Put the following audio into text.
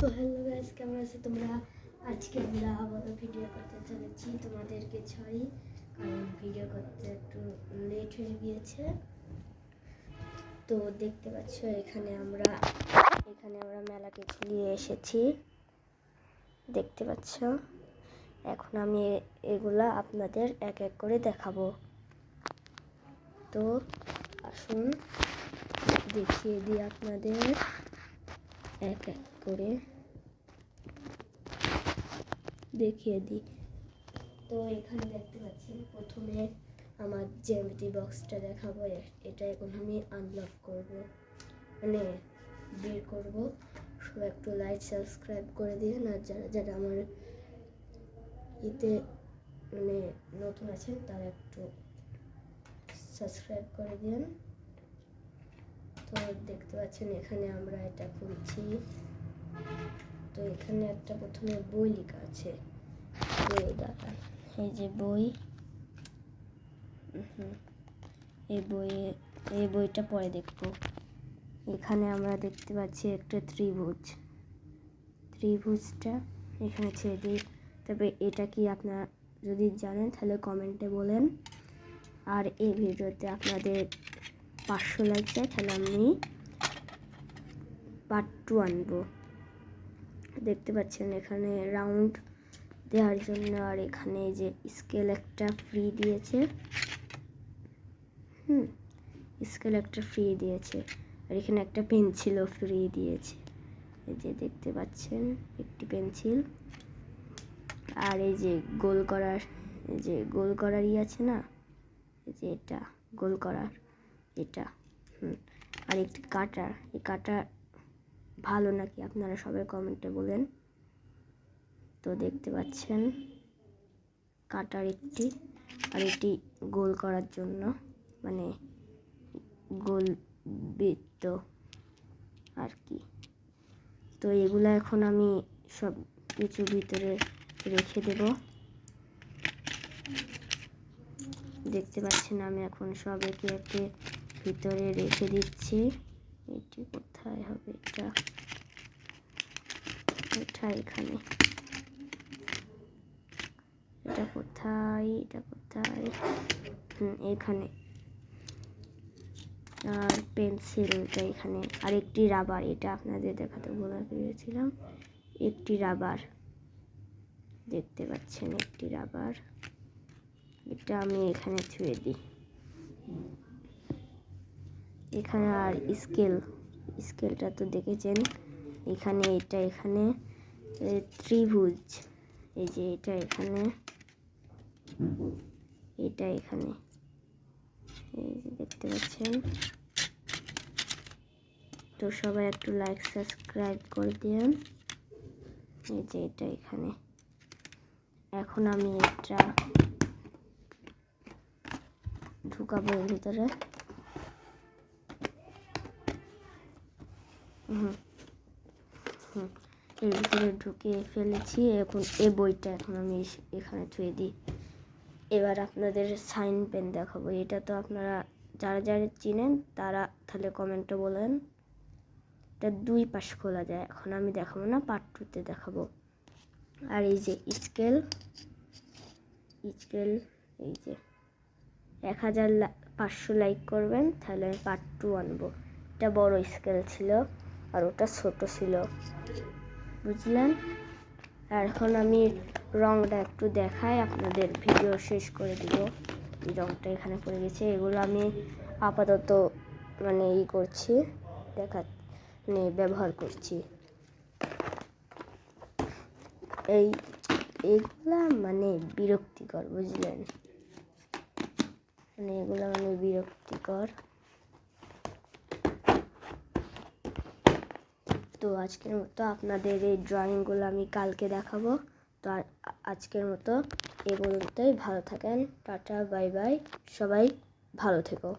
তো hello guys, কেমন আছো তোমরা? আজকে আমরা আবার ভিডিও করতে চলেছি। তোমাদেরকে সরি, কারণ ভিডিও করতে একটু লেট হয়ে গিয়েছে। তো দেখতে পাচ্ছ এখানে আমরা মেলাকে নিয়ে এসেছি, দেখতে পাচ্ছ। এখন আমি এগুলা আপনাদের এক এক করে দেখাবো। তো আসুন দেখিয়ে দিই আপনাদের এক এক করে দেখিয়ে দিই। তো এখানে দেখতে পাচ্ছেন প্রথমে আমার জ্যামিতি বক্সটা দেখাবো। এটা এখন আমি আনলক করব, মানে বের করব। সবাই একটু লাইক সাবস্ক্রাইব করে দিন, আর যারা যারা আমার এতে মানে নতুন আছেন তারা একটু সাবস্ক্রাইব করে দিন। তো দেখতে পাচ্ছেন এখানে আমরা এটা খুলছি। তো এখানে একটা প্রথমে বই লেখা আছে, বই দাঁড়া, এই যে বই, এই বইটা পরে দেখবো। এখানে আমরা দেখতে পাচ্ছি একটা ত্রিভুজটা এখানে ছেড়ে দিই। তবে এটা কি আপনারা যদি জানেন তাহলে কমেন্টে বলেন। আর এই ভিডিওতে আপনাদের 500 লাইক চাই, তাহলে আমি পার্ট 2 আনবো। দেখতে পাচ্ছেন এখানে রাউন্ড দেওয়ার জন্য, আর এখানে যে স্কেল একটা ফ্রি দিয়েছে, স্কেল একটা ফ্রি দিয়েছে, আর এখানে একটা পেন্সিলও ফ্রি দিয়েছে। এই যে দেখতে পাচ্ছেন একটি পেন্সিল, আর এই যে গোল করার আছে না, এই যে এটা গোল করার এটা, আর একটি কাটার। এই কাটার ভালো নাকি আপনারা সবাই কমেন্টে বলেন। তো দেখতে পাচ্ছেন কাটার একটি, আর এটি গোল করার জন্য, মানে গোল বৃত্ত আর কি। তো এগুলা এখন আমি সব কিছু ভিতরে রেখে দেব। দেখতে পাচ্ছেন আমি এখন সব একে একে ভিতরে রেখে দিচ্ছি। এটি কোথায় হবে? এটা এখানে, এটা কোথায় এখানে, আর পেন্সিলটা এখানে, আর একটি রাবার, এটা আপনাদের দেখাতে ভুলে গিয়েছিলাম। একটি রাবার দেখতে পাচ্ছেন, একটি রাবার, এটা আমি এখানে ছুঁয়ে দিই। এখানে আর স্কেলটা তো দেখেছেন। এখানে এখানে ত্রিভুজ, এই যে এটা এখানে, এটা এখানে, এই যে দেখতে পাচ্ছেন। তো সবাই একটু লাইক সাবস্ক্রাইব করে দিন। এই যে এটা এখানে। এখন আমি এটা ঢুকাবো এর ভিতরে। এর ভিতরে ঢুকিয়ে ফেলেছি। এখন এই বইটা এখন আমি এখানে ছুঁয়ে দিই। এবার আপনাদের সাইন পেন দেখাবো। এটা তো আপনারা যারা যারা চিনেন তারা তাহলে কমেন্টে বলেন। এটা 2 পাশ খোলা যায়। এখন আমি দেখাবো না, পার্ট 2-তে দেখাবো। আর এই যে স্কেল, এই যে 1500 লাইক করবেন, তাহলে আমি পার্ট 2 আনবো। এটা বড় স্কেল ছিল আর ওটা ছোট ছিল, বুঝলেন? আর এখন আমি রংটা একটু দেখাই, আপনাদের ভিডিও শেষ করে দিব। এই রংটা এখানে পড়ে গেছে, এগুলো আমি আপাতত মানে করছি, ব্যবহার করছি। এইগুলা মানে বিরক্তিকর, বুঝলেন? মানে এগুলা মানে বিরক্তিকর। তো আজকের মতো আপনাদের এই ড্রয়িংগুলো আমি কালকে দেখাবো। তো আজকের মতো এ পর্যন্তই। ভালো থাকেন, টাটা, বাই বাই, সবাই ভালো থেকো।